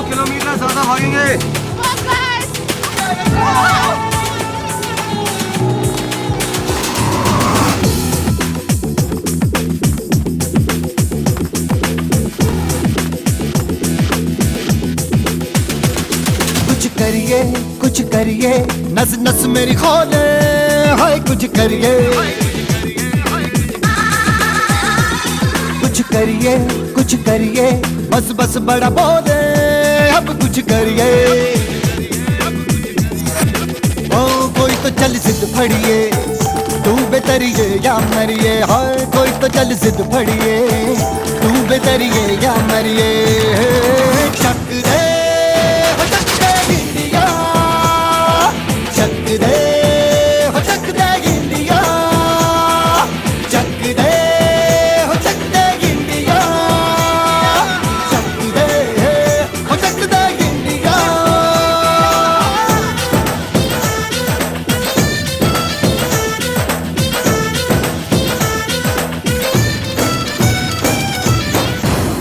Kilometre ज्यादा भागेंगे। कुछ करिए नस नस मेरी खोले, हाय कुछ करिए, कुछ करिए बस बस बड़ा बोले, अब कुछ करिए। ओ कोई तो चल सिद्ध फड़िए, तू बेतरिए या मरिए, हाय कोई तो चल सिद्ध फड़िए, तू बेतरिए या मरिए। शक दे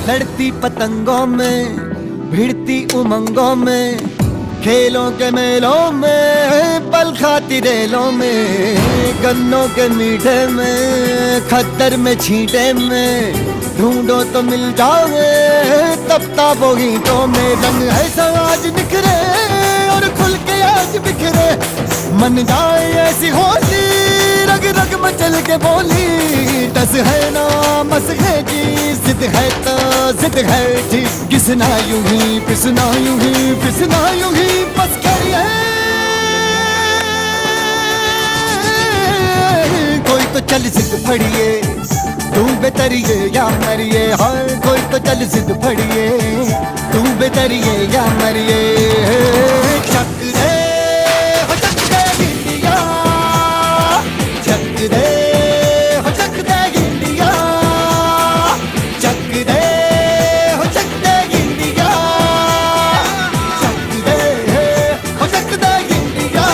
लड़ती पतंगों में, भिड़ती उमंगों में, खेलों के मेलों में, पल खाती रेलों में, गन्नों के मीठे में, खद्दर में छींटे में, ढूंढो तो मिल जाओगे तब ताबो गीतों में। रंग है आज निखरे और खुल के आज बिखरे, मन जाए ऐसी होली, रग रग मचल के बोली। टस है ना मस है जी, जिद है तो जिद है जी, किसना यूं ही पिसना यूं ही पिसना यूं ही बस करिए। कोई तो चल सिद्ध फड़िए, तू बेतरिए या मरिए, हाय कोई तो चल सिद्ध फड़िए, तू बेतरिए या मरिए। शक दे हो शक दे गिंडिया, शक दे हो शक दे गिंडिया, शक दे हो शक दे गिंडिया, शक दे हो शक दे गिंडिया।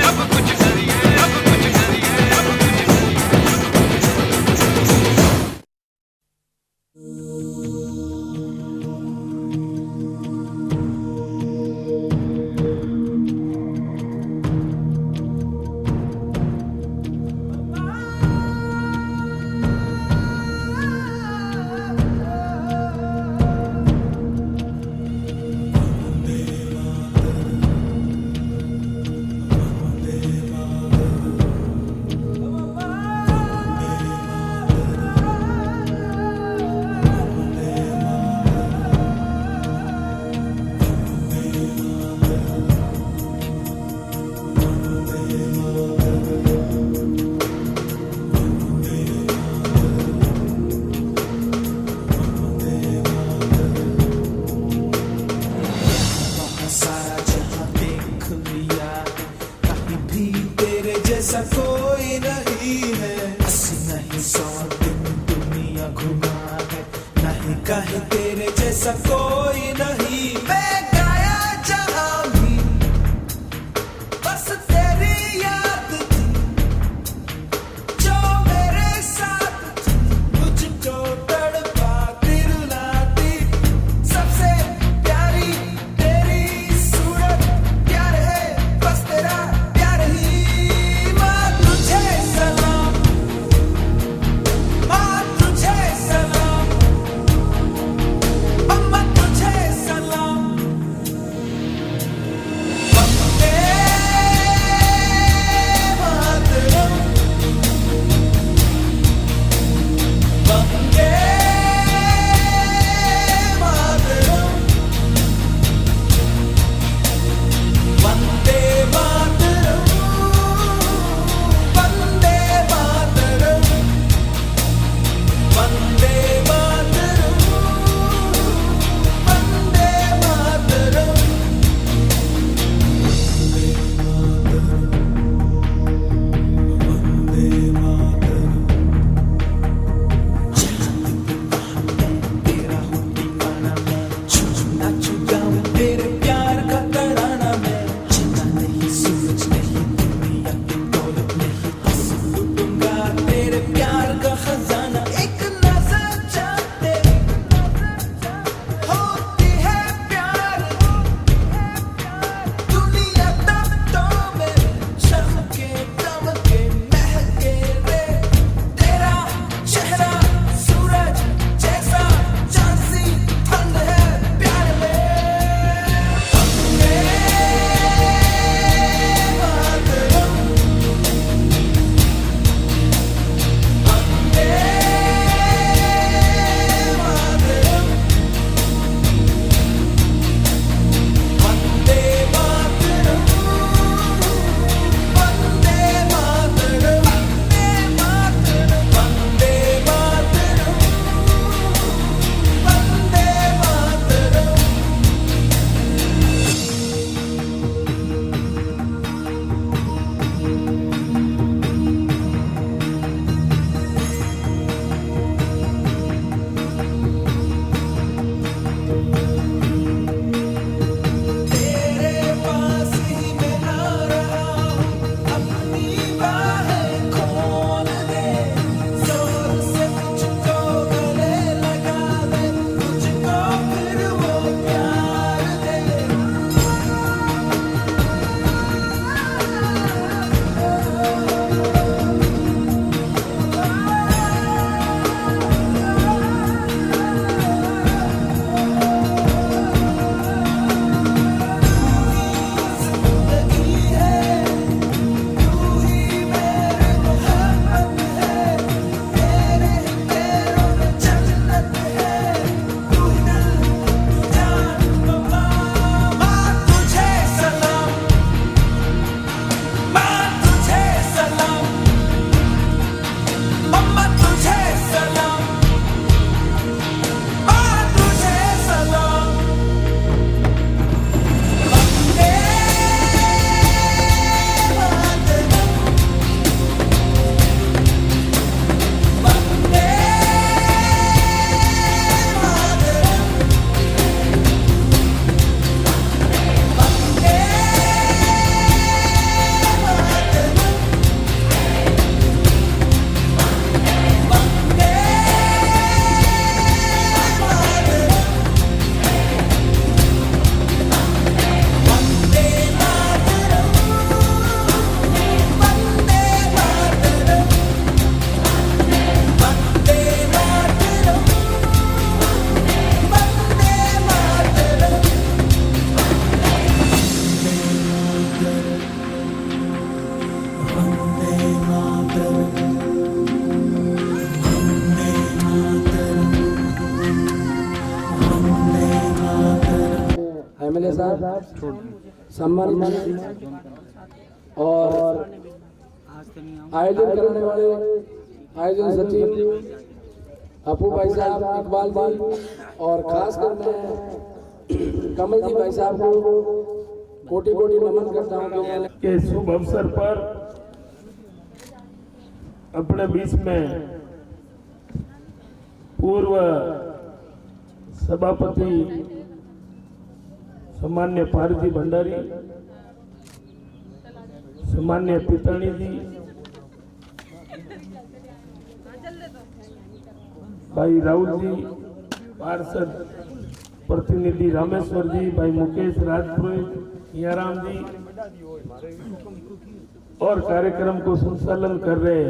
अब कुछ करिए, अब कुछ करिए, अब कुछ जैसा कोई नहीं है, 80 नहीं 100 दिन दुनिया घुमा है, नहीं कहीं तेरे जैसा कोई नहीं। मैं गाया जहां भी बस तेरी याद थी, जो मेरे साथ थी, मुझको तड़पाती रुलाती, सबसे प्यारी तेरी सूरत, प्यार है बस तेरा प्यार ही। सम्मानित और आयोजन करने वाले आयोजन सचिव अपू भाई साहब, इकबाल भाई और खास कर मैं कमल जी भाई साहब को कोटि कोटि नमन करता हूँ के शुभ अवसर पर अपने बीच में पूर्व सभापति सम्मान्य पारजी भंडारी, सम्मान्य पितानी जी, भाई राहुल जी, पार्षद प्रतिनिधि रामेश्वर जी, भाई मुकेश राजपुरोहित, हियाराम जी और कार्यक्रम को संचालन कर रहे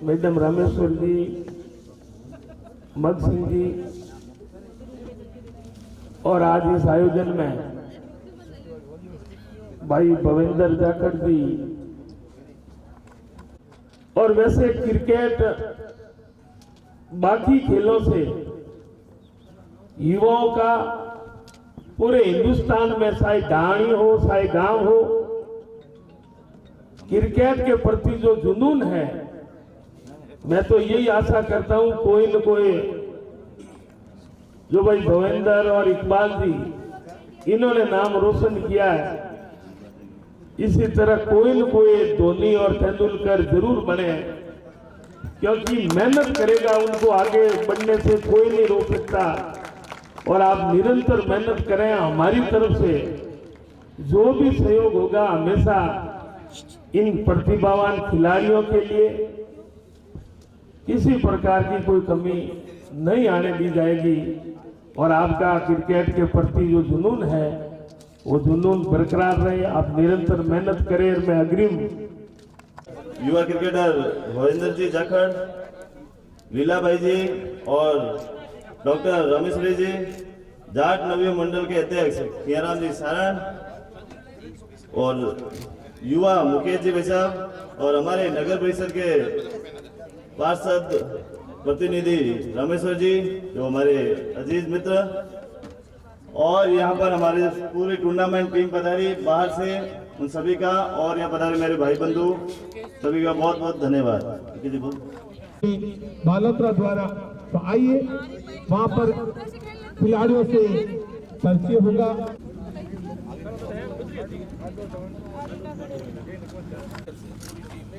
मैडम रामेश्वर जी, मग सिंह जी और आज इस आयोजन में भाई भवेंद्र जाखड़ जी। और वैसे क्रिकेट बाकी खेलों से युवाओं का पूरे हिंदुस्तान में, चाहे ढाणी हो चाहे गांव हो, क्रिकेट के प्रति जो जुनून है, मैं तो यही आशा करता हूं कोई न कोई जो भाई भवेंद्र और इकबाल जी इन्होंने नाम रोशन किया है, इसी तरह कोई न कोई धोनी और तेंदुलकर जरूर बने, क्योंकि मेहनत करेगा उनको आगे बढ़ने से कोई नहीं रोक सकता। और आप निरंतर मेहनत करें, हमारी तरफ से जो भी सहयोग होगा हमेशा इन प्रतिभावान खिलाड़ियों के लिए किसी प्रकार की कोई कमी नहीं आने दी जाएगी। और आपका क्रिकेट के प्रति जो जुनून है वो जुनून बरकरार रहे, आप निरंतर मेहनत करें। मैं अग्रिम युवा क्रिकेटर भवेंद्र जी जाखड़, लीला भाई जी और डॉक्टर रामेश्वरी जी, जाट नवीन मंडल के अध्यक्ष हियाराम जी सारण और युवा मुकेश जी भाई साहब और हमारे नगर परिषद के पार्षद प्रतिनिधि रामेश्वर जी जो हमारे अजीज मित्र, और यहाँ पर हमारे पूरी टूर्नामेंट टीम पधारी बाहर से, उन सभी का, और यहाँ पधारे मेरे भाई बंधु सभी का बहुत बहुत धन्यवाद। बालोत्रा द्वारा तो आइए वहाँ पर खिलाड़ियों से परिचय होगा।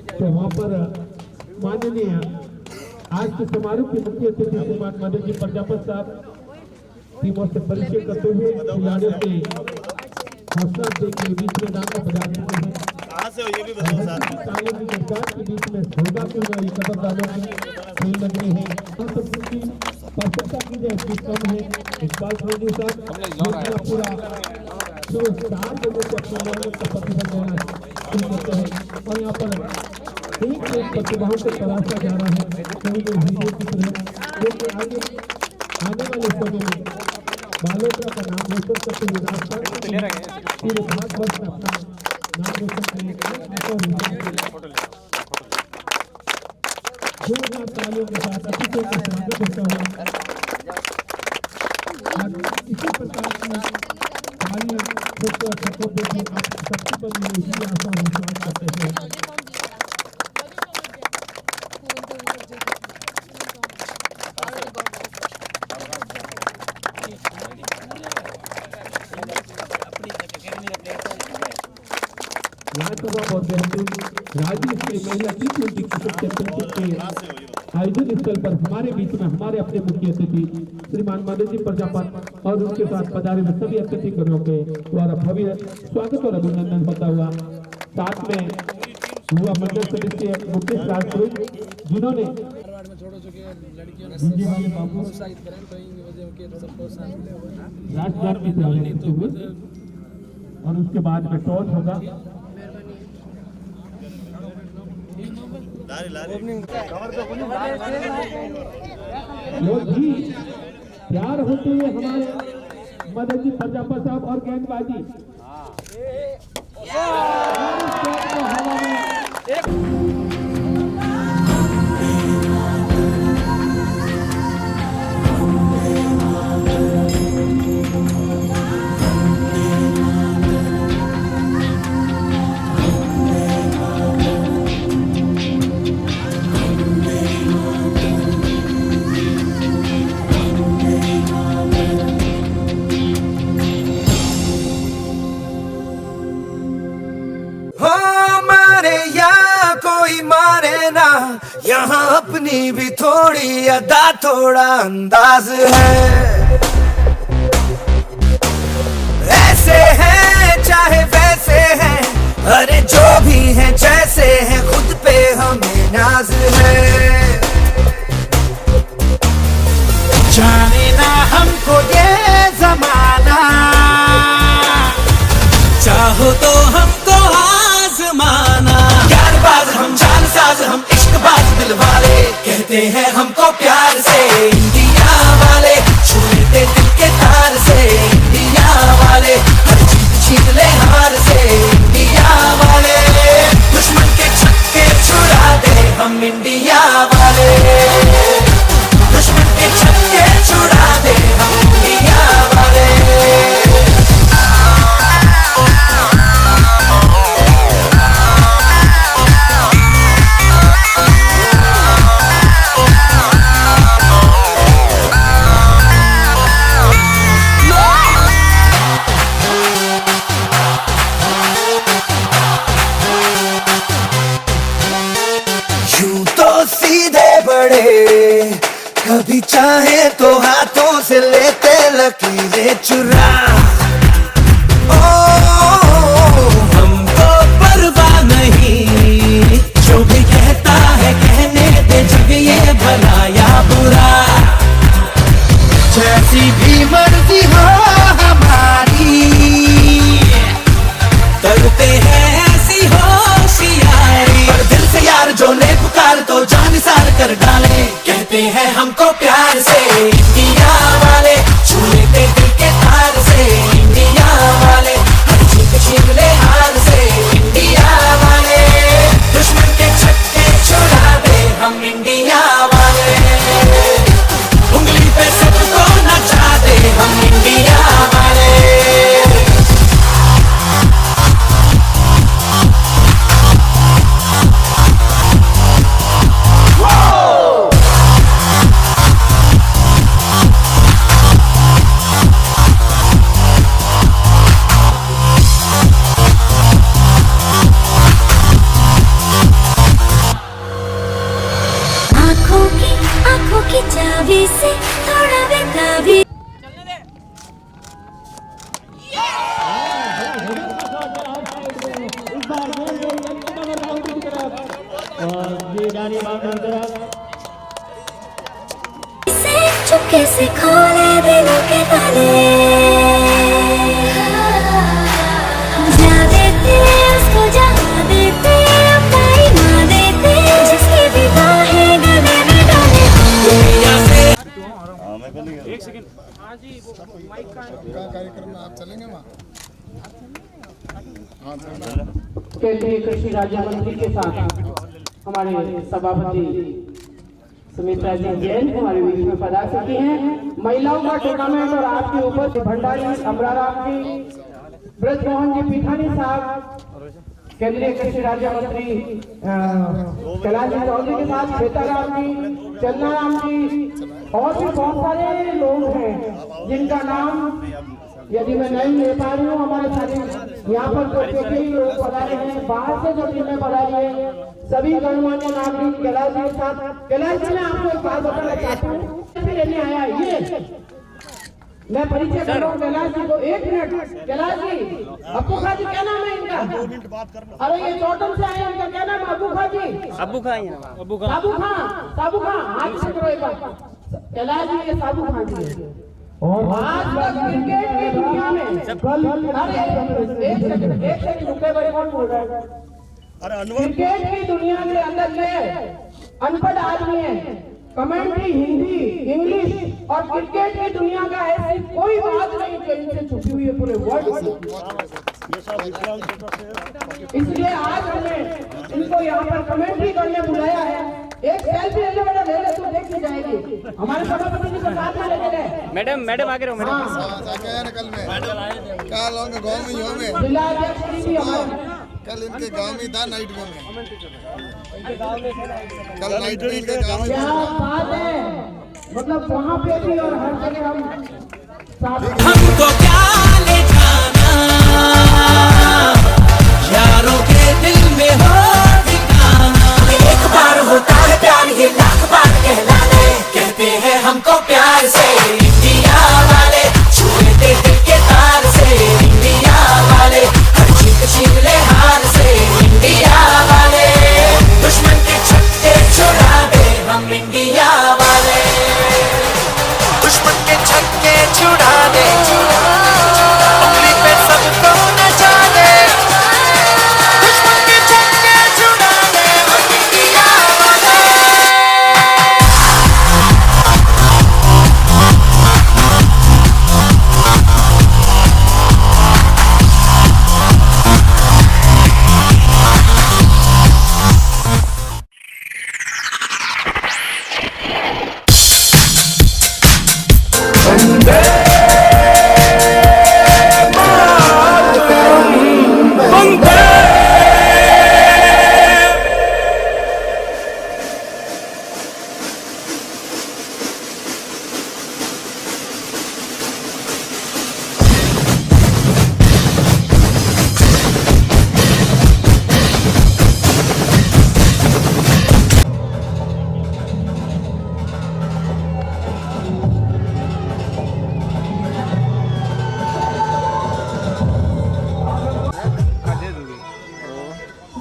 तो वहाँ पर माननीय आज के समारोह के मुख्य अतिथि श्रीमान मदन जी प्रजापत साहब टीमों से परिचय करते हुए खिलाड़ियों से हौसला देकर बीच में नाम पधार रहे हैं। तालियों की सरकार के बीच में होगा कि ये कदरदानों की खेल लग रहे हैं, तो सबकी प्रशंसा की जाए इसकी कम है। इकबाल फौजी साहब पूरा सुबह 4 बजे से अपने मेहनत का प्रतिफल देना शुरू करते हैं और यहाँ पर एक प्रतिभाओं को तराशा जा रहा है, कहीं तो हीरो की तरह। लेकिन आने वाले समय में बालोत्रा का नाम रोशन करते हुए राजस्थान पूरे भारतवर्ष में अपना नाम रोशन करेंगे। जोरदार तालियों के साथ अतिथियों का स्वागत होता है। इसी प्रकार की तालियां सबको देकर आप सबसे बड़ी यही आशा विश्वास करते हैं। विधानसभा और राज्य के महिला टी20 क्रिकेट चैंपियनशिप के आयोजन स्थल पर हमारे बीच में हमारे अपने मुख्य अतिथि श्रीमान मदन जी प्रजापत और उनके साथ पधारे हुए सभी अतिथिगणों के द्वारा भव्य स्वागत और अभिनंदन होता हुआ, साथ में युवा मंडल सदस्य मुकेश राजपुरोहित जिन्होंने राष्ट्रगान की तैयारी करते हुए, और उसके बाद में टॉस होगा। लोग भी तैयार होते हुए हमारे मदन जी प्रजापत साहब और गेंदबाजी हो मारे या कोई मारे ना, यहाँ अपनी भी थोड़ी अदा थोड़ा अंदाज है। ऐसे हैं चाहे वैसे हैं, अरे जो भी हैं जैसे हैं, खुद पे हमें नाज है। जाने ना हमको ये जमाना, चाहो तो हमको आजमाना। प्यारबाज हम, जानसाज हम, इश्कबाज दिल वाले, कहते हैं हमको प्यार से इंडिया वाले, छू लेते दिल के तार से इंडिया वाले, हर जीत छीन ले हार से इंडिया वाले, दुश्मन के छक्के छुड़ा दे हम इंडिया वाले, दुश्मन के छक्के छुड़ा दे हम इंडिया वाले। यूं तो सीधे बड़े, कभी चाहे तो हाथों से लेते लकीरें चुरा। ओ हमको परवाह नहीं, जो भी कहता है कहने दे, जग ये भला या बुरा। जैसी भी मर्जी हो हमारी, करते हैं ऐसी होशियारी, पर दिल से यार जो ले पुकार तो जान सार कर डाले, कहते हैं हमको प्यार से इंडिया वाले, छू लेते दिल के तार से इंडिया वाले, हर जीत छीन ले हार से इंडिया वाले, दुश्मन के छक्के छुड़ा दे हम इंडिया वाले, उंगली पे सबको नचा दे हम इंडिया वाले। आँखों की चाबी से थोड़ा बेताबी। चुपके से खोले दिलों के ताले, जा देते उसको जा देते, अपना ईमान देते, जिसकी भी बाहें गले में डाले। एक सेकंड। कार्यक्रम में आप चलेंगे वहाँ? केंद्रीय कृषि राज्य मंत्री के साथ हमारे सभापति सुमित्रा जी जैन हमारे बीच में पधार चुकी हैं। महिलाओं का टूर्नामेंट और आपके ऊपर भंडारी अमराराम जी, ब्रजमोहन जी पीठानी साहब, केंद्रीय कृषि राज्य मंत्री कैलाश जी चौधरी के साथ श्वेताराम जी, चन्नाराम जी और भी बहुत सारे लोग हैं जिनका नाम यदि मैं नहीं ले पा रही हूँ। हमारे सारे यहाँ पर जो कई लोग पधारे हैं, बाहर से जो टीमें पधारी है, सभी गणमान्य नागरिक कैलाश जी के साथ। कैलाश जी मैं आपको एक बात बताना चाहती हूँ, लेने आया ये मैं परिचय कर रहा हूँ कैलाश जी को। एक मिनट कैलाश जी, अब्बू खां जी क्या नाम है इनका? अरे ये टोटल से आए, इनका क्या नाम है? अब्बू खां जी, अब्बू खां, अब्बू खां, साबू खां, हाथ से करो एक बार। कैलाश जी ये साबू खां जी और आज तक क्रिकेट की दुनिया में एक सेकंड रुके भाई, कौन बोल रहा है? क्रिकेट की दुनिया के अंदर में अनपढ़ आदमी है, कमेंट्री हिंदी इंग्लिश और क्रिकेट की दुनिया का ऐसी कोई बात नहीं जो इनसे छुपी हुई है पूरे वर्ल्ड में। इसलिए आज हमने इनको यहाँ पर कमेंट्री करने बुलाया है। एक सेल्फी ले ले बेटा, ले ले, तू देखती जाएगी। हमारे सभापति जी को साथ में लेके गए। मैडम आगे रहो मैडम। कल में कल होंगे गाँव में ही होंगे। जिला अध्यक्ष जी हमारे कल इनके गांव में था नाइट में, कल नाइट में इनके गांव में। क्या बात है, मतलब वहाँ पे भी और हर जगह हमको क्या ले जाना यारों के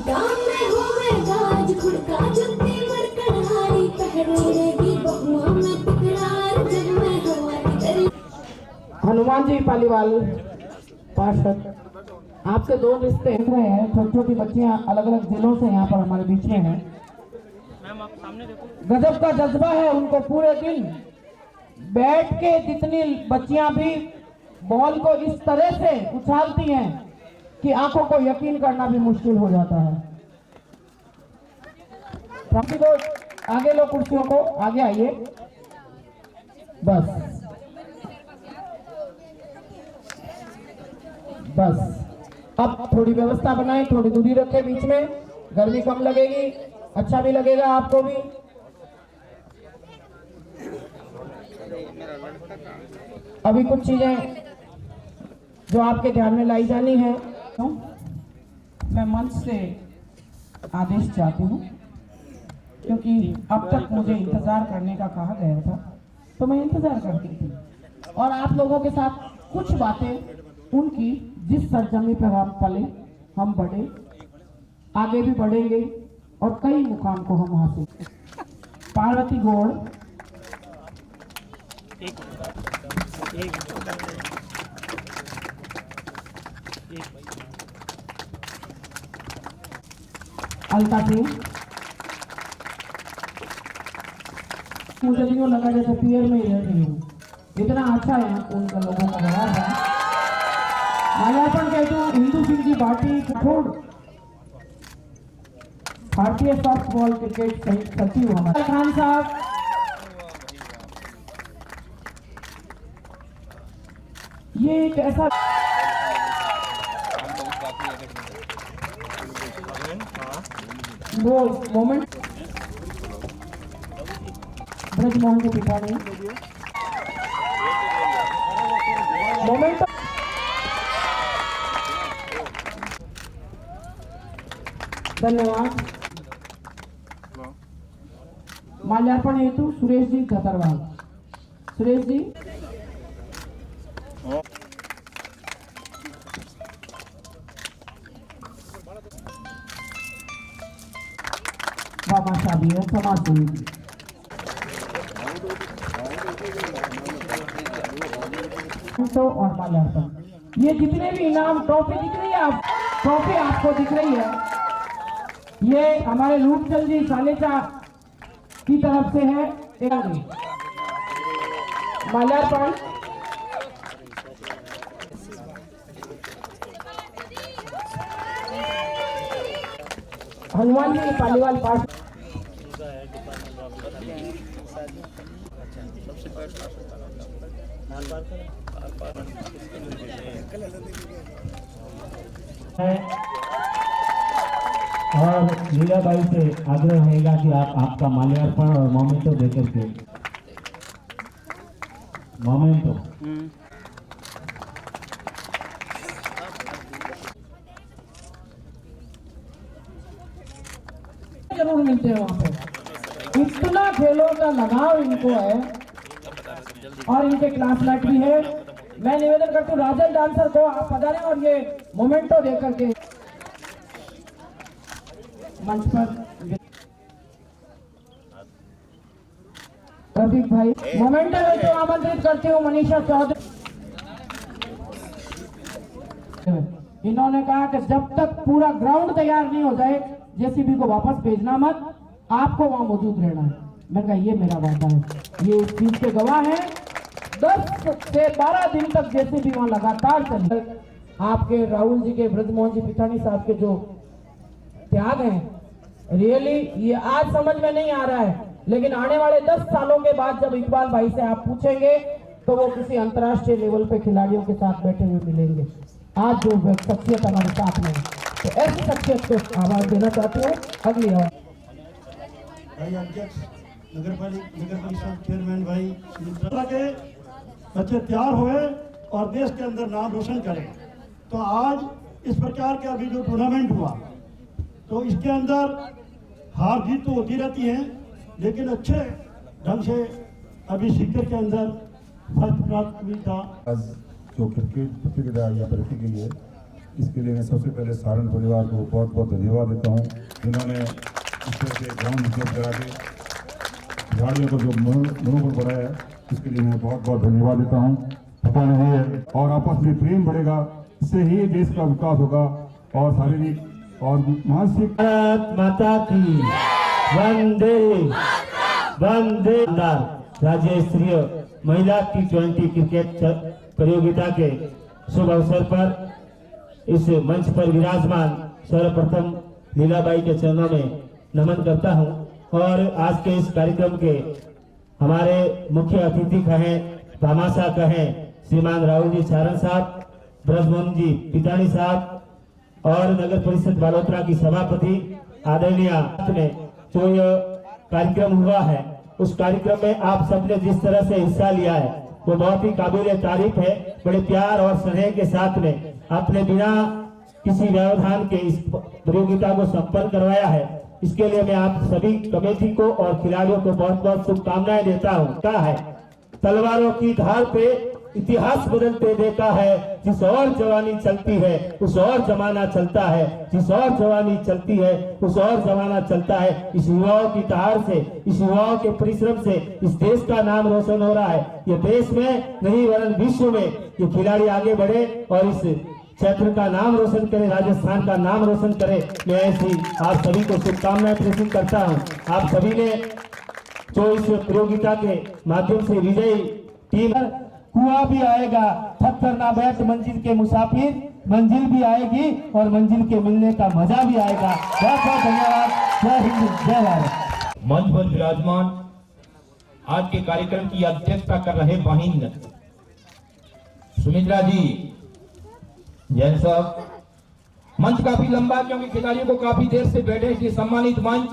गाँव में होएगा आज खुड़का जुत्ती मरकड़हारी पहरेगी बहुआ में तकरार जब मैं हवा तेरी। हनुमान जी पालीवाल पार्षद, आपसे दो रिश्ते हैं, छोटी छोटी बच्चियां अलग अलग जिलों से यहाँ पर हमारे बीच में हैं। गजब का जज्बा है उनको, पूरे दिन बैठ के जितनी बच्चियां भी बॉल को इस तरह से उछालती हैं कि आंखों को यकीन करना भी मुश्किल हो जाता है। ट्रॉफी को आगे लो, कुर्सियों को आगे आइए, बस बस। अब थोड़ी व्यवस्था बनाएं, थोड़ी दूरी रखें बीच में, गर्मी कम लगेगी, अच्छा भी लगेगा आपको भी। अभी कुछ चीजें जो आपके ध्यान में लाई जानी है, तो मैं मंच से आदेश चाहती हूँ, क्योंकि अब तक मुझे इंतजार करने का कहा गया था, तो मैं इंतजार करती थी और आप लोगों के साथ कुछ बातें उनकी, जिस सरजमी पर हम पले, हम बढ़े, आगे भी बढ़ेंगे और कई मुकाम को हम हासिल। पार्वती गौड़, अलका सिंह, मुझे भी लगा जैसे पियर में ही रह रही हूँ, इतना अच्छा है उनका लोगों का व्यवहार है। माल्यार्पण कहते हैं हिंदू सिंह की बाटी कठोर भारतीय सॉफ्टबॉल क्रिकेट सचिव हमारे खान साहब, ये एक ऐसा वो मोमेंट, ब्रजमोहन के पिता ने मोमेंट, धन्यवाद। माल्यार्पण हेतु सुरेश जी खतरवाल, सुरेश जी बाबा शादी है समाज सेवी तो और माल्यार्पण, ये जितने भी इनाम ट्रॉफी दिख रही है, आप ट्रॉफी आपको दिख रही है, ये हमारे रूपचंद जी सालेचा की तरफ से है। माल्यार्पण हनुमान जी पालीवाल पार्षद, और लीलाबाई से आग्रह रहेगा कि आप आपका माल्यार्पण और मोमेंटो देकर के मोमेंटो जरूर मिलते हैं वहाँ पे। इतना खेलों का लगाव इनको है और इनके क्लासमेट भी है। मैं निवेदन करती हूँ राजन डांसर को आप पधारें और ये मोमेंटो दे करके मंच पर। रफीक भाई मोमेंटो में तो आमंत्रित करती हूँ मनीषा चौधरी। इन्होंने कहा कि जब तक पूरा ग्राउंड तैयार नहीं हो जाए जेसीबी को वापस भेजना मत, आपको वहां मौजूद रहना है। मैं कहा ये मेरा वादा है, ये इस चीज के गवाह है। 10 से 12 दिन तक जेसीबी वहां लगातार चल। आपके राहुल जी के, ब्रजमोहन जी पिठानी साहब के जो त्याग हैं, रियली ये आज समझ में नहीं आ रहा है, लेकिन आने वाले 10 सालों के बाद जब इकबाल भाई से आप पूछेंगे तो वो किसी अंतर्राष्ट्रीय लेवल पे खिलाड़ियों के साथ बैठे हुए मिलेंगे। आज जो शख्सियत हमारे साथ में, तो ऐसी शख्सियत को आवाज देना चाहती हूँ। अगली आवाज भाई अध्यक्ष, नगर परिषद चेयरमैन भाई के बच्चे तैयार हुए और देश के अंदर नाम रोशन करें। तो आज इस प्रकार का अभी जो टूर्नामेंट हुआ, तो इसके अंदर हार जीत तो होती रहती है, लेकिन अच्छे ढंग से अभी सीकर के अंदर फर्स्ट प्राप्त हुई था। जो क्रिकेट प्रतियोगिता यहाँ पर रखी गई है, इसके लिए मैं सबसे पहले सारण परिवार को बहुत बहुत धन्यवाद देता हूँ, जिन्होंने इस तरह से ग्राउंड उपलब्ध करा के खिलाड़ियों को जो मनोबल बढ़ाया है, इसके लिए मैं बहुत बहुत धन्यवाद देता हूँ। पता नहीं है और आपस में प्रेम बढ़ेगा, इससे ही देश का विकास होगा और शारीरिक और मानसिक। भारत माता की वंदे वंदे। राज्य स्तरीय महिला T20 क्रिकेट प्रतियोगिता के शुभ अवसर पर इस मंच पर विराजमान सर्वप्रथम लीलाबाई के चरणों में नमन करता हूं और आज के इस कार्यक्रम के हमारे मुख्य अतिथि कहें, भामाशाह कहें, श्रीमान राहुल जी चारण साहब, ब्रजमोहन जी पितानी साहब और नगर परिषद बालोतरा की सभापति आदरणीय में जो यह कार्यक्रम हुआ है, उस कार्यक्रम में आप सबने जिस तरह से हिस्सा लिया है वो बहुत ही काबिल तारीफ है। बड़े प्यार और स्नेह के साथ में आपने बिना किसी व्यवधान के इस प्रतियोगिता को संपन्न करवाया है, इसके लिए मैं आप सभी कमेटी को और खिलाड़ियों को बहुत बहुत शुभकामनाएं देता हूँ। क्या है, तलवारों की धार पे इतिहास बदलते देखा है, जिस और जवानी चलती है उस और जमाना चलता है, जिस और जवानी चलती है उस और जमाना चलता है। इस युवाओं की धार से, इस युवाओं के परिश्रम से इस देश का नाम रोशन हो रहा है। ये देश में नहीं वरन विश्व में ये खिलाड़ी आगे बढ़े और इस क्षेत्र का नाम रोशन करे, राजस्थान का नाम रोशन करे। मैं ऐसी आप सभी को शुभकामनाएं प्रेषित करता हूँ। आप सभी ने जो इस प्रतियोगिता के माध्यम से विजयी टीम, कुआं भी आएगा, थक कर ना बैठ मंजिल के मुसाफिर, मंजिल भी आएगी और मंजिल के मिलने का मजा भी आएगा। बहुत बहुत धन्यवाद। जय हिंद, जय भारत। मंच पर विराजमान आज के कार्यक्रम की अध्यक्षता कर रहे बहिन सुमित्रा जी जैन साहब। मंच काफी लंबा क्योंकि खिलाड़ियों को काफी देर से बैठे थे। सम्मानित मंच,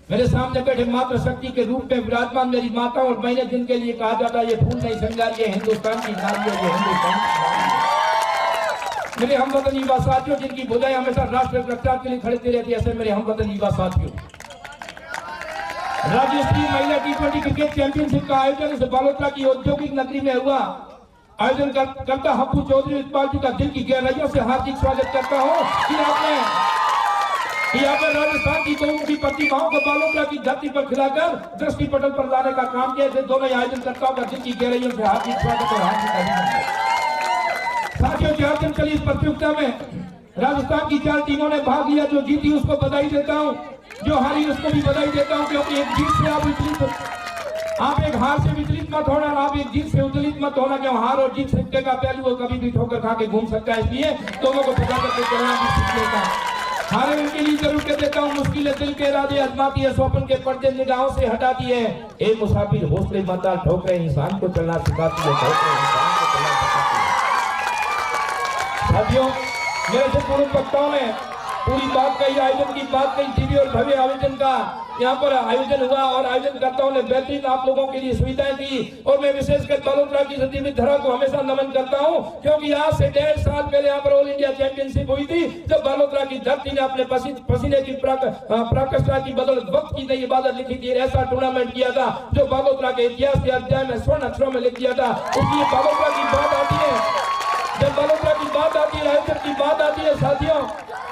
मेरे सामने बैठे मातृ शक्ति के रूप में विराजमान मेरी माता और बहनें, जिनके लिए कहा जाता है ये फूल नहीं श्रृंगार, ये हिंदुस्तान की नारी है, ये हिंदुस्तान की नारी है। मेरे हमवतन युवा साथियों, जिनकी भुजाएं हमेशा राष्ट्र रक्षा के लिए खड़े रहती है, ऐसे मेरे हमवतन युवा साथियों, राज्य स्तरीय महिला T20 क्रिकेट चैंपियनशिप का आयोजन इस बालोतरा की औद्योगिक नगरी में हुआ। आयोजन करता हप्पू चौधरी इकबाल जी का दिल की गहराइयों से हार्दिक स्वागत करता हूँ कि आपने राजस्थान की बहुमुखी प्रतिभाओं को बालोतरा की धरती पर खिलाकर दृष्टि पटल पर लाने का काम किया। ऐसे दोनों आयोजनकर्ताओं का दिल की गहराइयों से हार्दिक स्वागत और हार्दिक अभिनंदन। साथियों, 4 दिन चली इस प्रतियोगिता में राजस्थान की 4 टीमों ने भाग लिया। जो जीती उसको बधाई देता हूँ, जो हारी उसको भी बधाई देता हूँ, क्योंकि एक जीत से आप एक हार से विचलित मत होना, आप एक जीत से उचलित मत होना, क्यों हार और जीत सिक्के का पहलू वो कभी भी ठोकर खा के घूम सकता है। इसलिए दोनों को पता करके चलना भी सीख लेता है। हारे उनके लिए जरूर कह देता हूँ, मुश्किलें दिल के इरादे आजमाती है, स्वप्न के पर्दे निगाहों से हटाती है। एक मुसाफिर हौसले मंदार ठोकरे इंसान को चलना सिखाती है, ठोकरे इंसान को चलना सिखाती है। साथियों, मेरे से पूर्व वक्ताओं ने पूरी बात कही, आयोजन की बात कही, दिव्य और भव्य आयोजन का यहाँ पर आयोजन हुआ और आयोजनकर्ताओं ने बेहतरीन आप लोगों के लिए सुविधाएं दी। और मैं विशेषकर बालोतरा की सजीवी धरा को हमेशा नमन करता हूँ, क्योंकि आज से 1.5 साल पहले यहाँ पर ऑल इंडिया चैंपियनशिप हुई थी, जब बालोतरा की धरती ने अपने पसीने की प्राकष्ठा की बदौलत वक्त की नई इबादत लिखी थी। ऐसा टूर्नामेंट किया था जो बालोतरा के इतिहास के अध्याय में स्वर्ण अक्षरों में लिख दिया था। इसलिए बालोतरा की बात आती है, जब बालोतरा की बात आती है, आयोजन की बात आती है साथियों,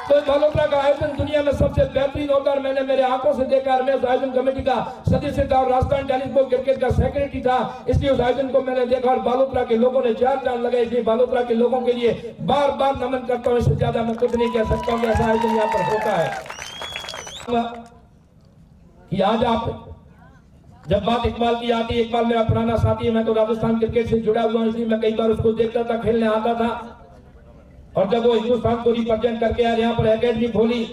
तो बालोतरा का आयोजन दुनिया में सबसे बेहतरीन होता है। मैंने मेरे आंखों से देखा। मैं उस आयोजन कमेटी का सदस्य था और राजस्थान टेनिस बोर्ड क्रिकेट का सेक्रेटरी था, इसलिए उस आयोजन को मैंने देखा और बालोतरा के लोगों ने 4 चांद लगाए। इसलिए बालोतरा के लोगों के लिए बार बार नमन करता हूँ। इससे ज्यादा मैं कुछ नहीं कह सकता हूँ। ऐसा आयोजन यहाँ पर होता है कि आज आप जब बात इकबाल की आती है, इकबाल मेरा पुराना साथी है, मैं तो राजस्थान क्रिकेट से जुड़ा हुआ हूँ, इसलिए मैं कई बार उसको देखता था, खेलने आता था। और जब वो हिंदुस्तान को रिप्रेजेंट करके यार यहाँ पर एकेडमी खोली,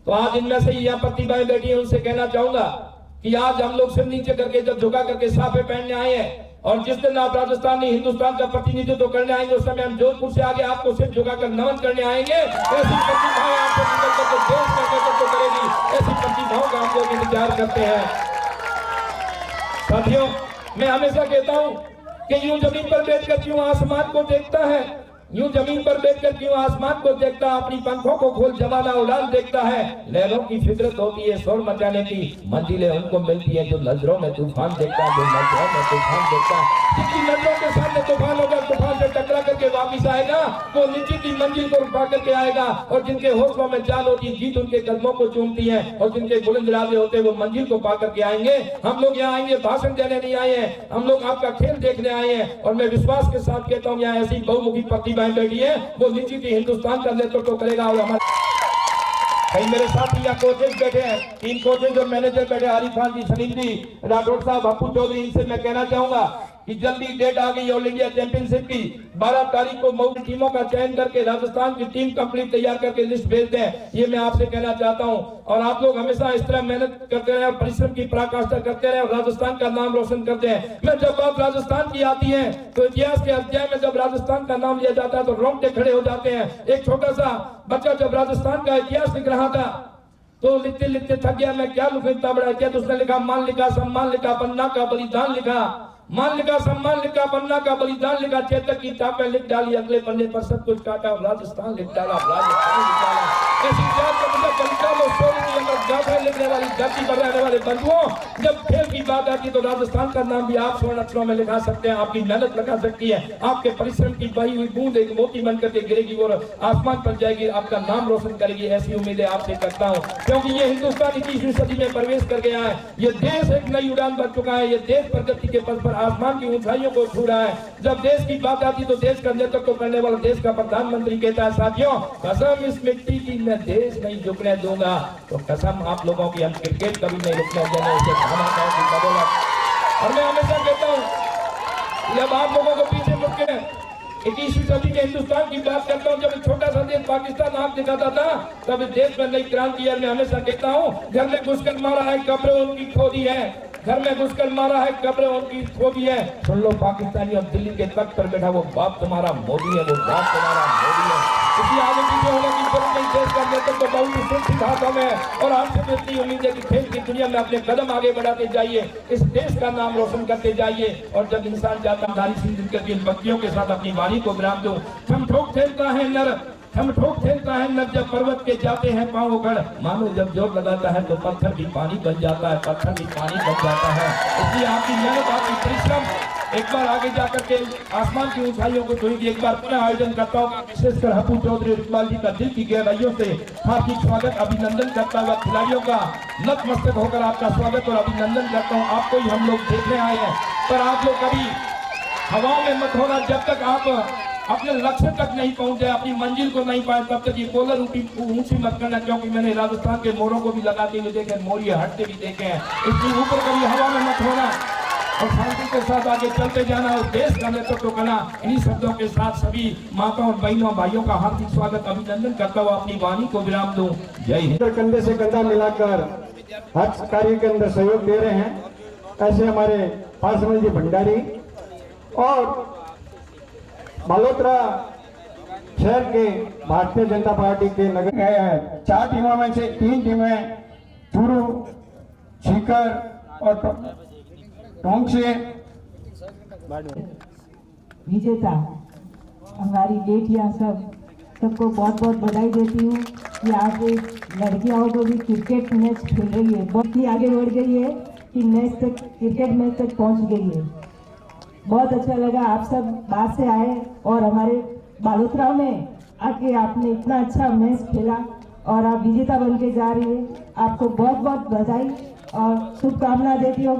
तो आज इनमें से यहाँ प्रतिभाएं बैठी हैं, उनसे कहना चाहूंगा कि आज हम लोग सिर नीचे करके जब झुका करके साफे पहनने आए हैं, और जिस दिन आप राजस्थान में हिंदुस्तान का प्रतिनिधित्व करने आएंगे, उस समय हम जोधपुर से आगे आपको सिर झुकाकर नमन करने आएंगे। ऐसी प्रतिभाएं आपको निकल करके देश में नेतृत्व करेगी, ऐसी प्रतिभाओं का हम लोग इंतजार करते हैं। साथियों, मैं हमेशा कहता हूं कि यूं जमीन पर बैठकर क्यों आसमान को देखता है, यूं जमीन पर बैठकर क्यों आसमान को देखता, अपनी पंखों को खोल जमाना उड़ान देखता है। लहरों की फितरत होती है शोर मचाने की, मंजिलें उनको मिलती है जो नजरों में तूफान देखता है, जो नजरों में तूफान देखता है, जिसकी नजरों के सामने तूफान होगा, तूफान से टकरा कर के वापिस आएगा वो निश्चित ही मंजिल को पा करके आएगा। और जिनके हौसलों में जान होती है, जीत उनके कदमों को चूमती है, और जिनके बुलंद इरादे होते हैं वो मंजिल को पा करके आएंगे। हम लोग यहाँ आएंगे भाषण देने नहीं आए हैं, हम लोग आपका खेल देखने आए हैं। और मैं विश्वास के साथ कहता हूँ यहाँ ऐसी बहुमुखी प्रतिभाएं बैठी है, वो निश्चित ही हिंदुस्तान का नेतृत्व करेगा। और हमारे कई मेरे साथी यहाँ कोचेज बैठे हैं, 3 कोचेज और मैनेजर बैठे, आरिफ खान जी, सलीम जी, राठौड़ साहब, अप्पू चौधरी, इनसे मैं कहना चाहूंगा कि जल्दी डेट आ गई ऑल इंडिया चैंपियनशिप की। 12 तारीख को मऊ की टीमों का चयन करके राजस्थान की टीम कंप्लीट तैयार करके लिस्ट भेज दें, ये मैं आपसे कहना चाहता हूं। और आप लोग हमेशा इस तरह मेहनत करते रहे और परिश्रम की पराकाष्ठा करते रहे और राजस्थान का नाम रोशन करते हैं। मैं जब बात राजस्थान की आती है तो इतिहास के अध्याय में जब राजस्थान का नाम लिया जाता है तो रोंगटे खड़े हो जाते हैं। एक छोटा सा बच्चा जब राजस्थान का इतिहास लिख रहा था तो लिखते लिखते थक गया, मैं क्या लिखूं इतना बड़ा इतिहास। उसने लिखा मान लिखा, सम्मान लिखा, पन्ना का बलिदान लिखा, मान लिखा, सम्मान लिखा, पन्ना का बलिदान लिखा, चेतक की टापें लिख डाली, अगले पन्ने पर सब कुछ काटा, राजस्थान लिख डाला, राजस्थान लिख डाला। ऐसी लिखने वाली धरती पर रहने वाले बंधुओं, जब खेल की बात आती है तो राजस्थान का नाम भी आप स्वर्ण अक्षरों में लिखा सकते हैं। आपकी मेहनत लगा सकती है, आपके परिश्रम की बही हुई बूंद एक मोती बन करके गिरेगी और आसमान पर जाएगी, आपका नाम रोशन करेगी। ऐसी उम्मीदें आपसे करता हूँ, क्योंकि ये हिंदुस्तान 21वीं सदी में प्रवेश कर गया है। ये देश एक नई उड़ान भर चुका है, ये देश प्रगति के पथ पर आसमान की ऊंचाइयों को छू रहा है। जब देश की बात आती तो देश का नेतृत्व करने वाला देश का प्रधानमंत्री कहता है, साथियों कसम इस मिट्टी की मैं देश नहीं झुकने दूंगा। तो कसम आप लोगों की, हम क्रिकेट कभी नहीं रुकने देंगे उसे धमाकाओं की बदौलत। और मैं हमेशा कहता हूँ जब आप लोगों को पीछे मुड़ के 21वीं सदी के हिंदुस्तान की बात करता हूँ, जब एक छोटा सा देश पाकिस्तान आग दिखाता था तब इस देश में नई क्रांति है। मैं हमेशा कहता हूँ घर में घुसकर मारा है, कब्रें उनकी खोदी है, घर में घुसकर मारा है, कब्रें उनकी खोदी है। सुन लो पाकिस्तानी, अब दिल्ली के तख्त पर बैठा वो बाप तुम्हारा मोदी है, वो बाप तुम्हारा मोदी है। इसी आगे पीछे होने की जरूरत नहीं, देश का नेतृत्व बहुत ही सुरक्षित हाथों में है। और आपसे तो इतनी उम्मीद है कि खेल की दुनिया में अपने कदम आगे बढ़ाते जाइए, इस देश का नाम रोशन करते जाइए। और जब इंसान जाता नारी सिंह करके इन बच्चियों के साथ अपनी वाणी को विराम दूं। हम ठोक खेलता है नर, हम ठोक खेलता है नर, जब पर्वत के जाते हैं पांव उखड़, मानो जब जोर लगाता है तो पत्थर भी पानी बन जाता है, पत्थर भी पानी बन जाता है। इसलिए आपकी मेहनत, आपकी परिश्रम एक बार आगे जाकर के आसमान की ऊंचाइयों को छुएगी। एक बार पुनः आयोजन करता हूँ, विशेषकर अप्पू चौधरी इकबाल जी का दिल की गहराइयों से हार्दिक स्वागत, अभिनंदन करता हुआ खिलाड़ियों का नतमस्तक होकर आपका स्वागत और अभिनंदन करता हूँ। आपको ही हम लोग देखने आए हैं, पर आप लोग कभी हवाओं में मत होना। जब तक आप अपने लक्ष्य तक नहीं पहुंचे, अपनी मंजिल को नहीं पाए, तब तक ये पोलर ऊंची मत करना। क्योंकि मैंने राजस्थान के मोरों को भी लगाते हुए देखे, मोरिये हटते भी देखे हैं। इसलिए ऊपर कभी हवा में मत होना और शांति के साथ आगे चलते जाना और देश का नेतृत्व करना। इन्हीं शब्दों के साथ सभी माताओं, बहनों, भाइयों का हार्दिक स्वागत, अभिनंदन करता हुआ अपनी वाणी को विराम दूं। जय हिंद। कंधे से कंधा मिलाकर हर कार्य के अंदर सहयोग दे रहे हैं, ऐसे हमारे पासवान जी भंडारी और बालोतरा शहर के भारतीय जनता पार्टी के नगर गए हैं। 4 टीमों में से 3 टीमें चूरू, सीकर और टोंक से विजेता हमारी बेटियां सबको बहुत बहुत बधाई देती हूँ कि आज लड़कियों को भी क्रिकेट मैच खेल रही है, बहुत ही आगे बढ़ गई है कि मैच तक, क्रिकेट मैच तक पहुँच गई है। बहुत अच्छा लगा, आप सब बाहर से आए और हमारे बालोतरा में आके आपने इतना अच्छा मैच खेला और आप विजेता बन के जा रही है। आपको बहुत बहुत बधाई और शुभकामना देती हूँ,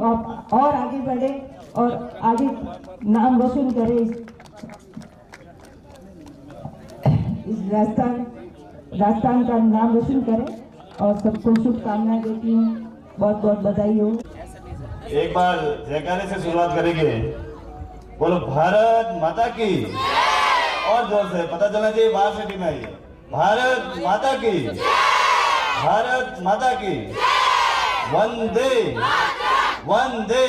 और आगे बढ़े और आगे नाम रोशन करे, इस राजस्थान का नाम रोशन करे और सबको शुभकामनाएं देती हूँ। बहुत बहुत बधाई हो। एक बार जयकारे से शुरुआत करेंगे, बोलो भारत माता की, और जोर से पता चलना चाहिए बाहर से टीम आई है। भारत माता की, भारत माता की, वंदे वंदे।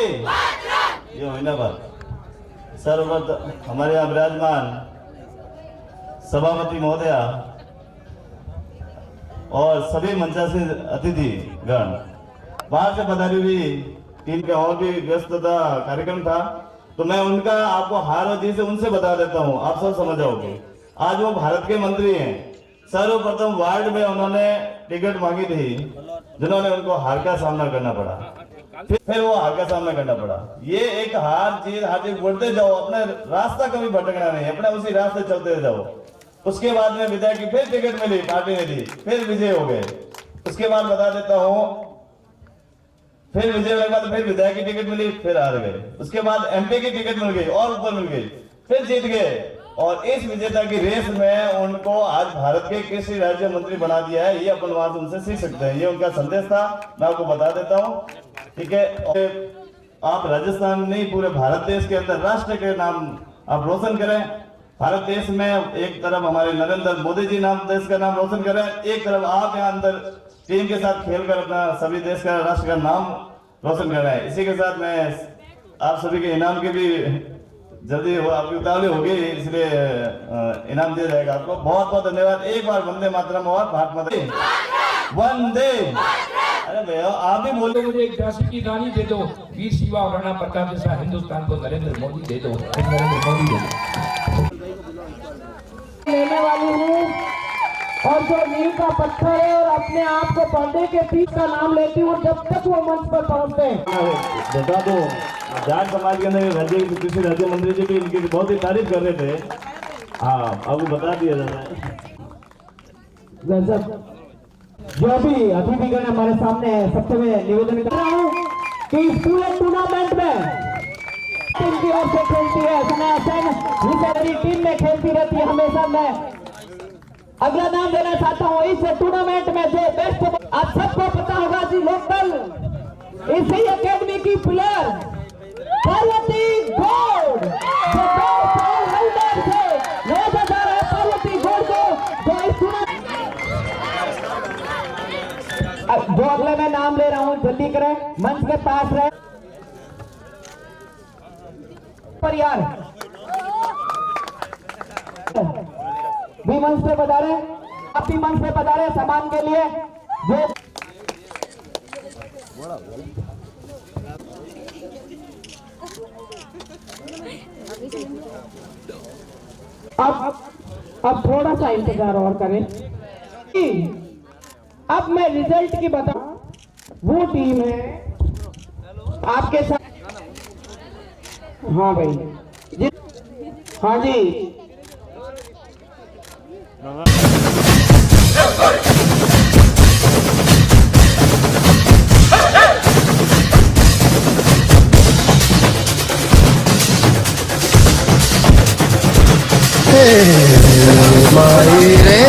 ये हुई ना बात। सर्वप्रथम हमारे यहाँ विराजमान सभापति महोदया और सभी मंचासीन अतिथि गण, बाहर से पधारी हुई टीम के और भी व्यस्तता कार्यक्रम था, तो मैं उनका आपको हार और जी से उनसे बता देता हूं, आप सब समझ जाओगे। आज वो भारत के मंत्री हैं। सर्वप्रथम वार्ड में उन्होंने टिकट मांगी थी, जिन्होंने उनको हार का सामना करना पड़ा। फिर वो हार का सामना करना पड़ा। ये एक हार जीत बढ़ते जाओ, अपना रास्ता कभी भटकना नहीं, अपना उसी रास्ते चलते जाओ। उसके बाद में विधायक की फिर टिकट मिली, पार्टी ने दी, फिर विजय हो गए। उसके बाद बता देता हूं, फिर विजय होने के बाद फिर विधायक की टिकट मिली, फिर हार गए। उसके बाद एमपी की टिकट मिल गई और ऊपर मिल गई, फिर जीत गए। और इस विजेता की रेस में उनको आज भारत के कृषि राज्य मंत्री बना दिया है। ये अपन वहां से उनसे सीख सकते हैं, ये उनका संदेश था, मैं आपको बता देता हूं, ठीक है। और आप राजस्थान नहीं, पूरे भारत देश के अंदर राष्ट्र के नाम आप रोशन करें। भारत देश में एक तरफ हमारे नरेंद्र मोदी जी नाम देश का नाम रोशन करें, एक तरफ आप यहाँ अंदर टीम के साथ खेलकर अपना सभी देश का राष्ट्र का नाम रोशन कर रहे हैं। इसी के साथ मैं आप सभी के इनाम के भी जल्दी आपकी उतावली होगी, इसलिए इनाम दिया जाएगा आपको। बहुत बहुत धन्यवाद। एक बार वंदे मातरम और भारत माता वंदे। अरे भैया आप भी बोल तो मुझे एक झांसी की रानी दे दो, वीर शिवा और राणा प्रताप जैसा हिंदुस्तान को नरेंद्र मोदी दे दो, नरेंद्र मोदी दे दो। लेने वाली हूँ और जो नींव का पत्थर है और अपने आप को पर्दे के पीछे का नाम लेती हूँ जब तक वो मंच पर पहुँचते हैं। बता दो, जाट समाज के अंदर राज्य कृषि राज्य मंत्री जी भी इनकी बहुत ही तारीफ कर रहे थे। हाँ, अब बता दिया जाता है। जो भी अतिथिगण हमारे सामने है, सबसे मैं निवेदन कर रहा हूँ कि इस पूरे टूर्नामेंट में टीम की ओर से खेलती है सना सेन, टीम में खेलती रहती है हमेशा। मैं अगला नाम देना चाहता हूँ इस टूर्नामेंट में जो बेस्ट, आप सबको पता होगा जी, लोकल इसी एकेडमी की प्लेयर पार्वती गौड़, जो बेस्ट ऑलराउंडर थे, नवाजा जा रहा है पार्वती गौड़ को, जो इस टूर्नामेंट जो अगले मैं नाम ले रहा हूँ, जल्दी करें, मंच के पास रहे पर यार भी मंच पे बता रहे, आप भी मंच पे बता रहे सम्मान के लिए। जो अब थोड़ा सा इंतजार और करें। अब मैं रिजल्ट की बताऊं, वो टीम है आपके साथ। हाँ भाई जी, हाँ जी, माई रे